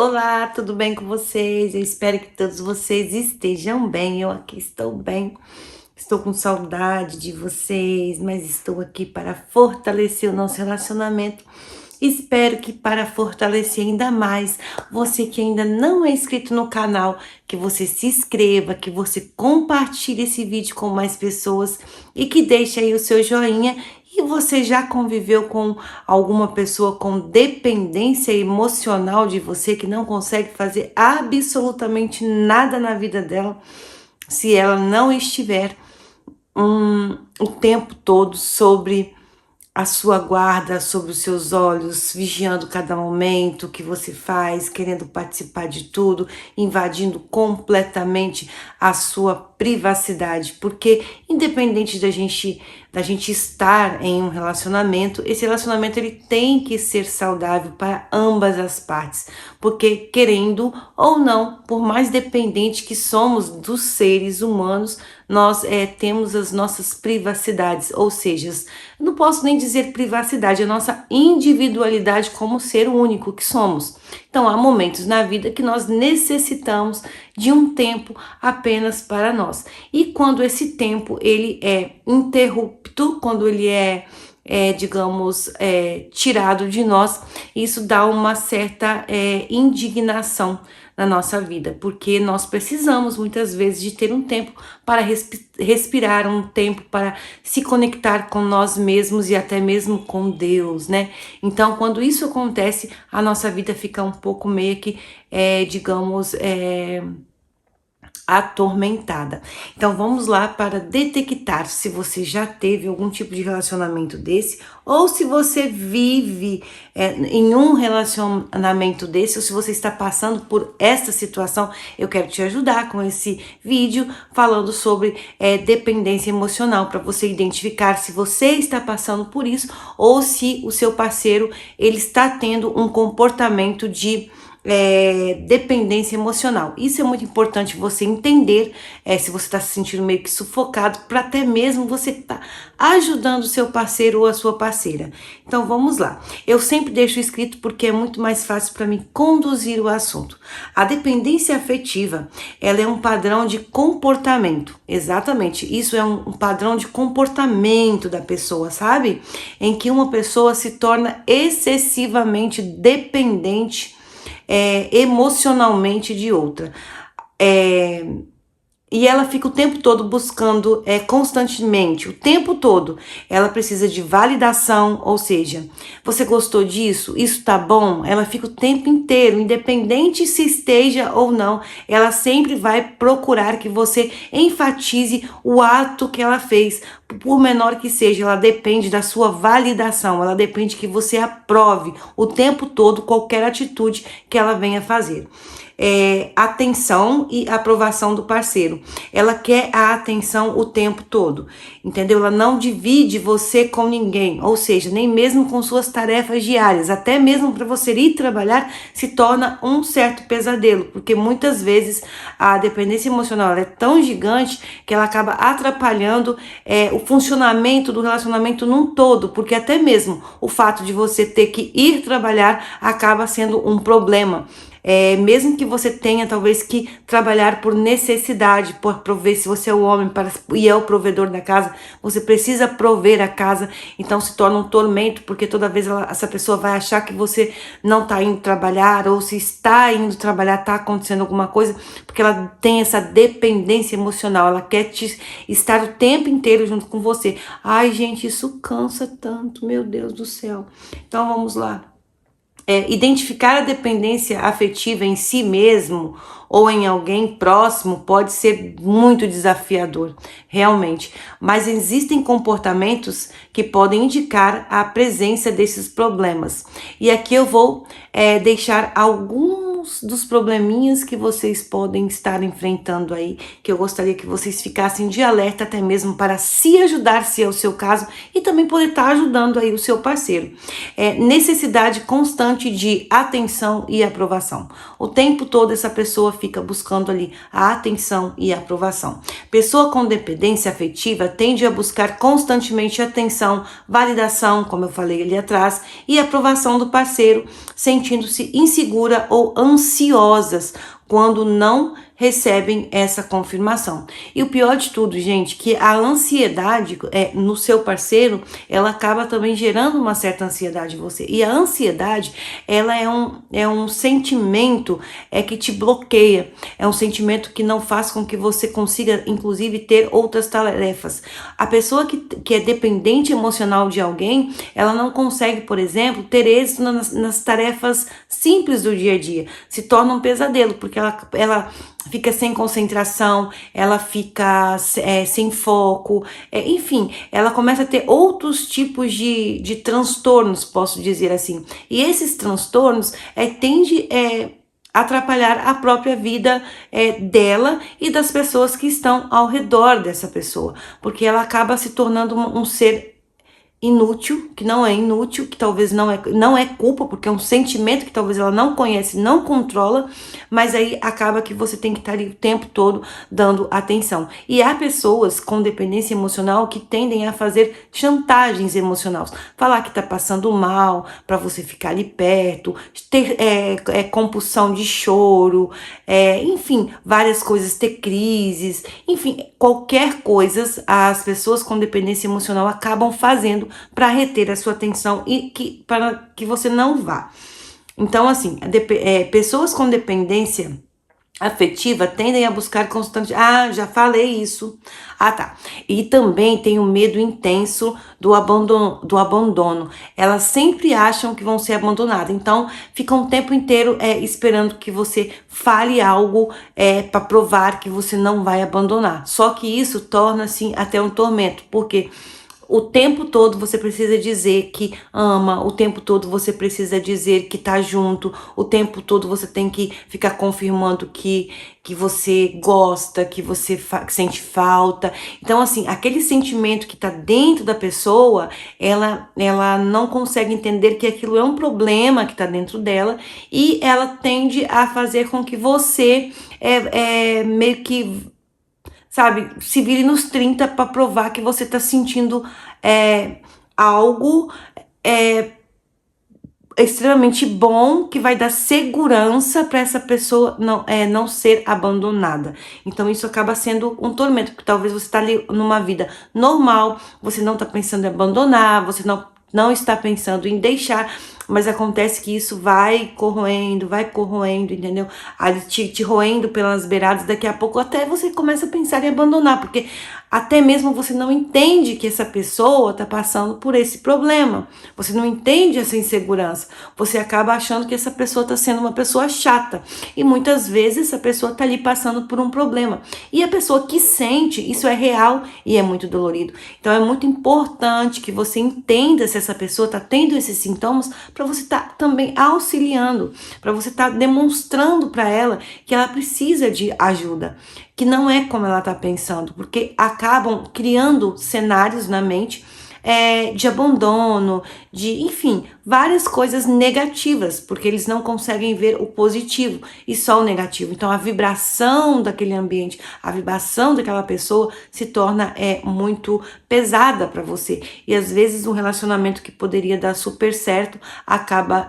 Olá, tudo bem com vocês? Eu espero que todos vocês estejam bem. Eu aqui estou bem. Estou com saudade de vocês, mas estou aqui para fortalecer o nosso relacionamento. Espero que para fortalecer ainda mais, você que ainda não é inscrito no canal, que você se inscreva, que você compartilhe esse vídeo com mais pessoas e que deixe aí o seu joinha. E você já conviveu com alguma pessoa com dependência emocional de você que não consegue fazer absolutamente nada na vida dela se ela não estiver o tempo todo sobre a sua guarda, sobre os seus olhos, vigiando cada momento que você faz, querendo participar de tudo, invadindo completamente a sua privacidade, porque independente da gente estar em um relacionamento, esse relacionamento ele tem que ser saudável para ambas as partes, porque querendo ou não, por mais dependente que somos dos seres humanos, nós temos as nossas privacidades, ou seja, não posso nem dizer privacidade, a nossa individualidade como ser único que somos. Então há momentos na vida que nós necessitamos de um tempo apenas para nós. E quando esse tempo ele é interrupto, quando ele digamos, tirado de nós, isso dá uma certa indignação na nossa vida, porque nós precisamos muitas vezes de ter um tempo para respirar, um tempo para se conectar com nós mesmos e até mesmo com Deus, né? Então, quando isso acontece, a nossa vida fica um pouco meio que, digamos, atormentada. Então vamos lá para detectar se você já teve algum tipo de relacionamento desse ou se você vive em um relacionamento desse ou se você está passando por essa situação. Eu quero te ajudar com esse vídeo falando sobre dependência emocional para você identificar se você está passando por isso ou se o seu parceiro ele está tendo um comportamento de dependência emocional. Isso é muito importante você entender se você está se sentindo meio que sufocado, para até mesmo você estar ajudando o seu parceiro ou a sua parceira. Então vamos lá. Eu sempre deixo escrito porque é muito mais fácil para mim conduzir o assunto. A dependência afetiva, ela é um padrão de comportamento. Exatamente. Isso é um padrão de comportamento da pessoa, sabe? Em que uma pessoa se torna excessivamente dependente emocionalmente de outra. E ela fica o tempo todo buscando constantemente, o tempo todo. Ela precisa de validação, ou seja, você gostou disso? Isso tá bom? Ela fica o tempo inteiro, independente se esteja ou não, ela sempre vai procurar que você enfatize o ato que ela fez, por menor que seja. Ela depende da sua validação, ela depende que você aprove o tempo todo qualquer atitude que ela venha fazer. Atenção e aprovação do parceiro. Ela quer a atenção o tempo todo, entendeu? Ela não divide você com ninguém, ou seja, nem mesmo com suas tarefas diárias, até mesmo para você ir trabalhar se torna um certo pesadelo, porque muitas vezes a dependência emocional é tão gigante que ela acaba atrapalhando o funcionamento do relacionamento num todo, porque até mesmo o fato de você ter que ir trabalhar acaba sendo um problema. Mesmo que você tenha talvez que trabalhar por necessidade, por prover, se você é o homem e é o provedor da casa, você precisa prover a casa, então se torna um tormento, porque toda vez essa pessoa vai achar que você não está indo trabalhar, ou se está indo trabalhar, está acontecendo alguma coisa, porque ela tem essa dependência emocional, ela quer estar o tempo inteiro junto com você. Ai, gente, isso cansa tanto, meu Deus do céu. Então vamos lá. Identificar a dependência afetiva em si mesmo ou em alguém próximo pode ser muito desafiador, realmente. Mas existem comportamentos que podem indicar a presença desses problemas. E aqui eu vou deixar alguns dos probleminhas que vocês podem estar enfrentando aí, que eu gostaria que vocês ficassem de alerta até mesmo para se ajudar, se é o seu caso, e também poder estar ajudando aí o seu parceiro. Necessidade constante de atenção e aprovação. O tempo todo essa pessoa fica buscando ali a atenção e a aprovação. Pessoa com dependência afetiva tende a buscar constantemente atenção, validação, como eu falei ali atrás, e aprovação do parceiro, sentindo-se insegura ou ansiosas quando não recebem essa confirmação. E o pior de tudo, gente, que a ansiedade no seu parceiro, ela acaba também gerando uma certa ansiedade em você. E a ansiedade, ela é um sentimento que te bloqueia, é um sentimento que não faz com que você consiga, inclusive, ter outras tarefas. A pessoa que é dependente emocional de alguém, ela não consegue, por exemplo, ter êxito nas tarefas simples do dia a dia. Se torna um pesadelo, porque ela fica sem concentração, ela fica sem foco, enfim, ela começa a ter outros tipos de transtornos, posso dizer assim. E esses transtornos tendem a atrapalhar a própria vida dela e das pessoas que estão ao redor dessa pessoa, porque ela acaba se tornando um ser inútil, que não é inútil, que talvez não é culpa, porque é um sentimento que talvez ela não conhece, não controla, mas aí acaba que você tem que estar ali o tempo todo dando atenção. E há pessoas com dependência emocional que tendem a fazer chantagens emocionais, falar que tá passando mal para você ficar ali perto, ter compulsão de choro, enfim, várias coisas, ter crises, enfim, qualquer coisa as pessoas com dependência emocional acabam fazendo para reter a sua atenção e para que você não vá. Então, assim, pessoas com dependência afetiva tendem a buscar constante. Ah, já falei isso. Ah, tá. E também tem o medo intenso do abandono. Elas sempre acham que vão ser abandonadas. Então, ficam o tempo inteiro esperando que você fale algo para provar que você não vai abandonar. Só que isso torna, assim, até um tormento. Porque o tempo todo você precisa dizer que ama, o tempo todo você precisa dizer que tá junto, o tempo todo você tem que ficar confirmando que você gosta, que você sente falta. Então, assim, aquele sentimento que tá dentro da pessoa, ela não consegue entender que aquilo é um problema que tá dentro dela e ela tende a fazer com que você meio que, sabe, se vire nos 30 para provar que você tá sentindo algo extremamente bom, que vai dar segurança para essa pessoa não ser abandonada. Então isso acaba sendo um tormento, porque talvez você tá ali numa vida normal, você não tá pensando em abandonar, você não está pensando em deixar, mas acontece que isso vai corroendo, entendeu? Ali te roendo pelas beiradas, daqui a pouco até você começa a pensar em abandonar, porque até mesmo você não entende que essa pessoa tá passando por esse problema, você não entende essa insegurança, você acaba achando que essa pessoa tá sendo uma pessoa chata, e muitas vezes essa pessoa tá ali passando por um problema, e a pessoa que sente, isso é real e é muito dolorido. Então é muito importante que você entenda se essa pessoa tá tendo esses sintomas, para você estar também auxiliando, para você estar demonstrando para ela que ela precisa de ajuda, que não é como ela está pensando, porque acabam criando cenários na mente de abandono, enfim, várias coisas negativas, porque eles não conseguem ver o positivo e só o negativo. Então a vibração daquele ambiente, a vibração daquela pessoa se torna muito pesada para você. E às vezes um relacionamento que poderia dar super certo acaba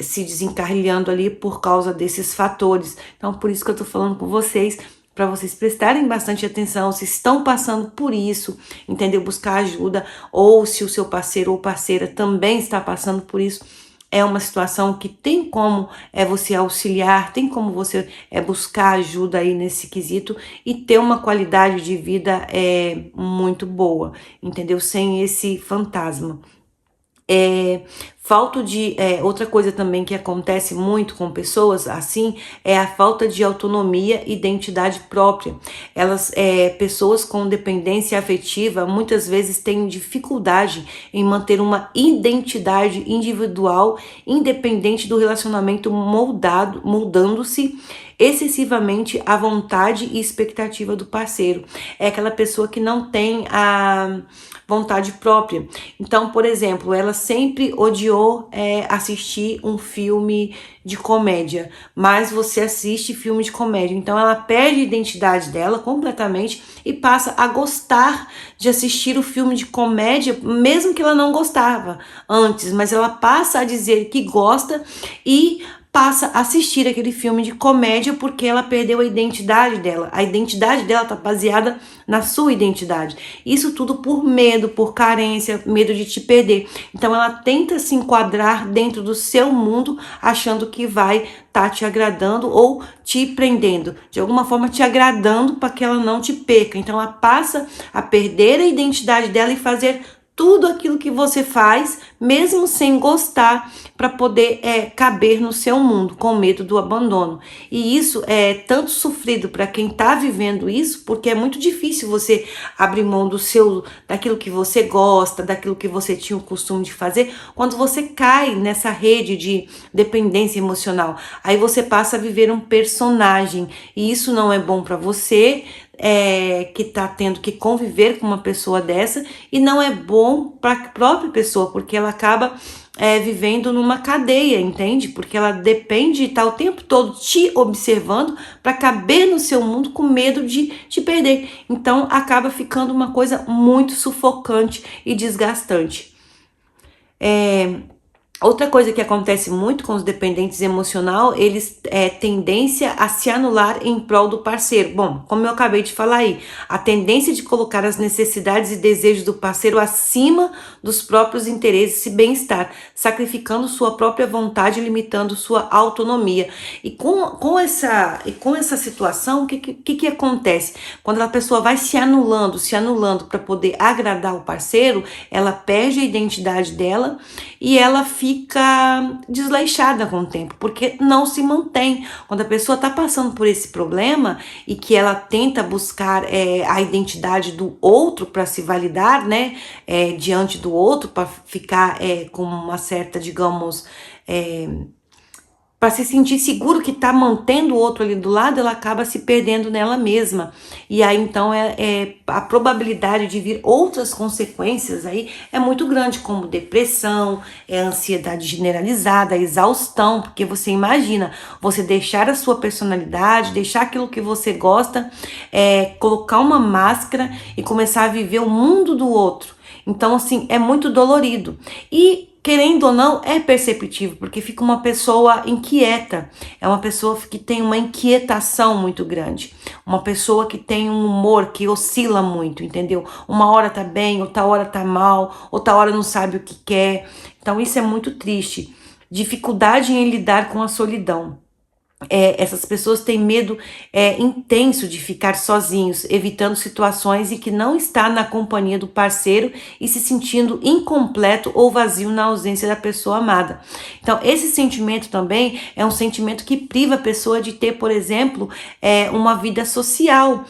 se desencarrilhando ali por causa desses fatores. Então por isso que eu tô falando com vocês, para vocês prestarem bastante atenção se estão passando por isso, entendeu? Buscar ajuda, ou se o seu parceiro ou parceira também está passando por isso. É uma situação que tem como você auxiliar, tem como você buscar ajuda aí nesse quesito e ter uma qualidade de vida muito boa, entendeu? Sem esse fantasma. Outra coisa também que acontece muito com pessoas assim é a falta de autonomia e identidade própria. Pessoas com dependência afetiva muitas vezes têm dificuldade em manter uma identidade individual, independente do relacionamento moldando-se excessivamente à vontade e expectativa do parceiro. É aquela pessoa que não tem a vontade própria. Então, por exemplo, ela sempre odiou assistir um filme de comédia, mas você assiste filme de comédia, então ela perde a identidade dela completamente e passa a gostar de assistir o filme de comédia, mesmo que ela não gostava antes, mas ela passa a dizer que gosta e passa a assistir aquele filme de comédia porque ela perdeu a identidade dela. A identidade dela está baseada na sua identidade. Isso tudo por medo, por carência, medo de te perder. Então ela tenta se enquadrar dentro do seu mundo, achando que vai estar te agradando ou te prendendo, de alguma forma te agradando para que ela não te perca. Então ela passa a perder a identidade dela e fazer tudo aquilo que você faz, mesmo sem gostar, para poder caber no seu mundo, com medo do abandono. E isso é tanto sofrido para quem está vivendo isso, porque é muito difícil você abrir mão daquilo que você gosta, daquilo que você tinha o costume de fazer, quando você cai nessa rede de dependência emocional. Aí você passa a viver um personagem, e isso não é bom para você, que está tendo que conviver com uma pessoa dessa, e não é bom para a própria pessoa, porque ela acaba vivendo numa cadeia, entende? Porque ela depende de estar o tempo todo te observando para caber no seu mundo com medo de te perder. Então acaba ficando uma coisa muito sufocante e desgastante. Outra coisa que acontece muito com os dependentes emocional, eles tendência a se anular em prol do parceiro. Bom, como eu acabei de falar aí, a tendência de colocar as necessidades e desejos do parceiro acima dos próprios interesses e bem-estar, sacrificando sua própria vontade e limitando sua autonomia. E com essa situação, o que acontece? Quando a pessoa vai se anulando para poder agradar o parceiro, ela perde a identidade dela e ela fica desleixada com o tempo, porque não se mantém. Quando a pessoa está passando por esse problema e que ela tenta buscar a identidade do outro para se validar, né, diante do outro, para ficar com uma certa, digamos, para se sentir seguro que está mantendo o outro ali do lado, ela acaba se perdendo nela mesma. E aí então a probabilidade de vir outras consequências aí é muito grande, como depressão, ansiedade generalizada, exaustão, porque você imagina, você deixar a sua personalidade, deixar aquilo que você gosta, colocar uma máscara e começar a viver o mundo do outro. Então assim, é muito dolorido. E querendo ou não, é perceptível, porque fica uma pessoa inquieta, é uma pessoa que tem uma inquietação muito grande, uma pessoa que tem um humor que oscila muito, entendeu? Uma hora tá bem, outra hora tá mal, outra hora não sabe o que quer. Então isso é muito triste. Dificuldade em lidar com a solidão. Essas pessoas têm medo intenso de ficar sozinhos, evitando situações em que não está na companhia do parceiro e se sentindo incompleto ou vazio na ausência da pessoa amada. Então, esse sentimento também é um sentimento que priva a pessoa de ter, por exemplo, uma vida social.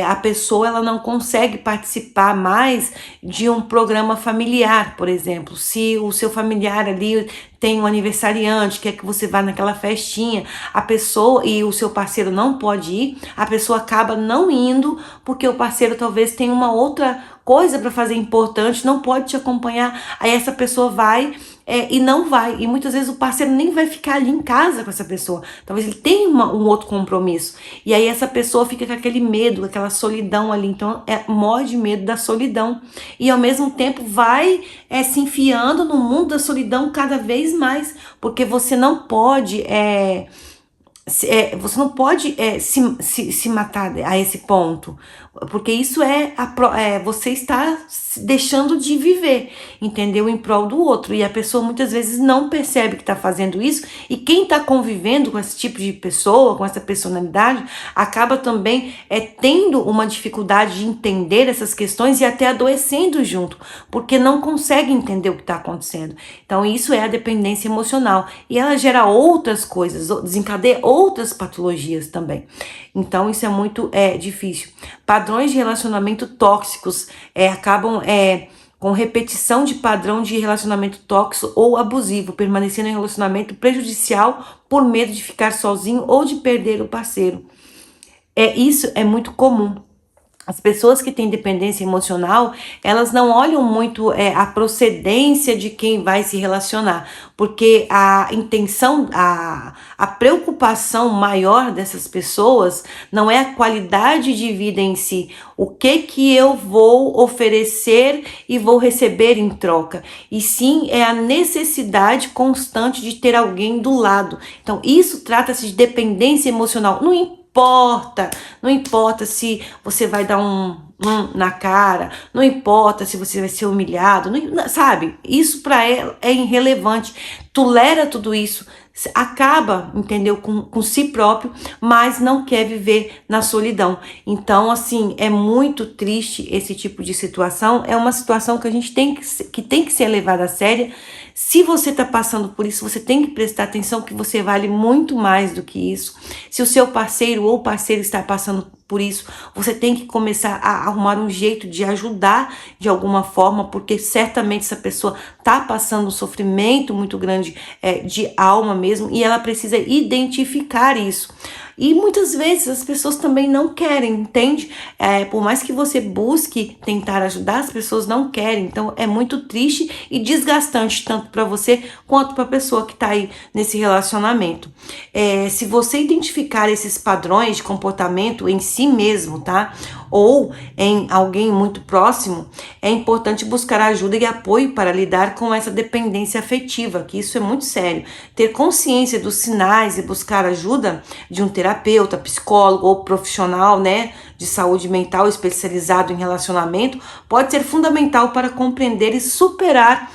A pessoa ela não consegue participar mais de um programa familiar, por exemplo. Se o seu familiar ali tem um aniversariante, quer que você vá naquela festinha, a pessoa e o seu parceiro não pode ir, a pessoa acaba não indo porque o parceiro talvez tenha uma outra coisa para fazer importante, não pode te acompanhar, aí essa pessoa vai e não vai, e muitas vezes o parceiro nem vai ficar ali em casa com essa pessoa, talvez ele tenha um outro compromisso, e aí essa pessoa fica com aquele medo, aquela solidão ali, então morre de medo da solidão, e ao mesmo tempo vai se enfiando no mundo da solidão cada vez mais, porque você não pode se matar a esse ponto, porque isso você está deixando de viver, entendeu? Em prol do outro, e a pessoa muitas vezes não percebe que está fazendo isso, e quem está convivendo com esse tipo de pessoa, com essa personalidade, acaba também tendo uma dificuldade de entender essas questões e até adoecendo junto, porque não consegue entender o que está acontecendo. Então isso é a dependência emocional, e ela gera outras coisas, desencadeia outras patologias também. Então isso é muito difícil. Padrões de relacionamento tóxicos acabam com repetição de padrão de relacionamento tóxico ou abusivo, permanecendo em relacionamento prejudicial por medo de ficar sozinho ou de perder o parceiro. Isso é muito comum. As pessoas que têm dependência emocional, elas não olham muito a procedência de quem vai se relacionar, porque a intenção, a preocupação maior dessas pessoas não é a qualidade de vida em si, o que eu vou oferecer e vou receber em troca, e sim é a necessidade constante de ter alguém do lado. Então isso trata-se de dependência emocional. Não importa se você vai dar um na cara, não importa se você vai ser humilhado, sabe? Isso para ela é irrelevante. Tolera tudo isso, acaba, entendeu, com si próprio, mas não quer viver na solidão. Então, assim, é muito triste esse tipo de situação. É uma situação que a gente tem que ser levada a sério. Se você está passando por isso, você tem que prestar atenção que você vale muito mais do que isso. Se o seu parceiro ou parceira está passando por isso, você tem que começar a arrumar um jeito de ajudar de alguma forma, porque certamente essa pessoa está passando um sofrimento muito grande de alma mesmo, e ela precisa identificar isso. E muitas vezes as pessoas também não querem, entende? Por mais que você busque tentar ajudar, as pessoas não querem. Então é muito triste e desgastante, tanto para você quanto para a pessoa que está aí nesse relacionamento. Se você identificar esses padrões de comportamento em si mesmo, tá? Ou em alguém muito próximo, é importante buscar ajuda e apoio para lidar com essa dependência afetiva, que isso é muito sério. Ter consciência dos sinais e buscar ajuda de um terapeuta, psicólogo ou profissional, né, de saúde mental especializado em relacionamento pode ser fundamental para compreender e superar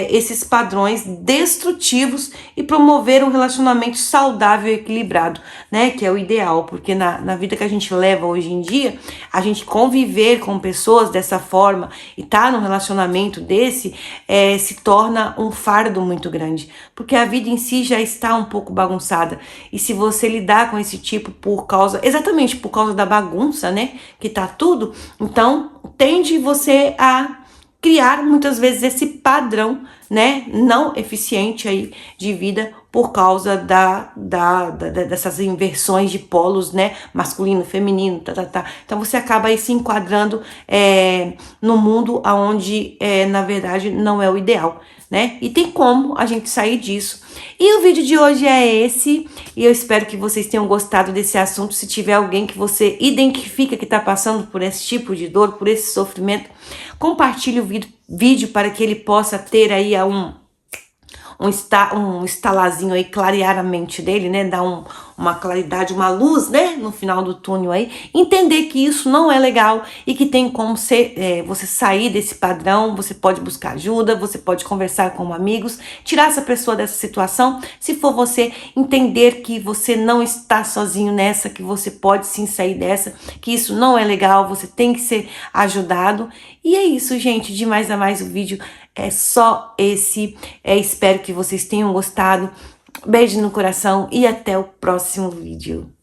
esses padrões destrutivos e promover um relacionamento saudável e equilibrado, né? Que é o ideal, porque na vida que a gente leva hoje em dia, a gente conviver com pessoas dessa forma e tá num relacionamento desse se torna um fardo muito grande, porque a vida em si já está um pouco bagunçada. E se você lidar com esse tipo exatamente por causa da bagunça, né? Que tá tudo, então tende você a criar muitas vezes esse padrão, né, não eficiente aí de vida por causa dessas inversões de polos, né, masculino, feminino, Então você acaba aí se enquadrando no mundo onde na verdade não é o ideal, né? E tem como a gente sair disso. E o vídeo de hoje é esse, e eu espero que vocês tenham gostado desse assunto. Se tiver alguém que você identifica que está passando por esse tipo de dor, por esse sofrimento, compartilhe o vídeo para que ele possa ter aí um estalazinho aí, clarear a mente dele, né, dar uma claridade, uma luz, né, no final do túnel aí, entender que isso não é legal e que tem como você sair desse padrão. Você pode buscar ajuda, você pode conversar com amigos, tirar essa pessoa dessa situação. Se for você, entender que você não está sozinho nessa, que você pode sim sair dessa, que isso não é legal, você tem que ser ajudado. E é isso, gente, de mais a mais o vídeo é só esse. Espero que vocês tenham gostado. Beijo no coração e até o próximo vídeo.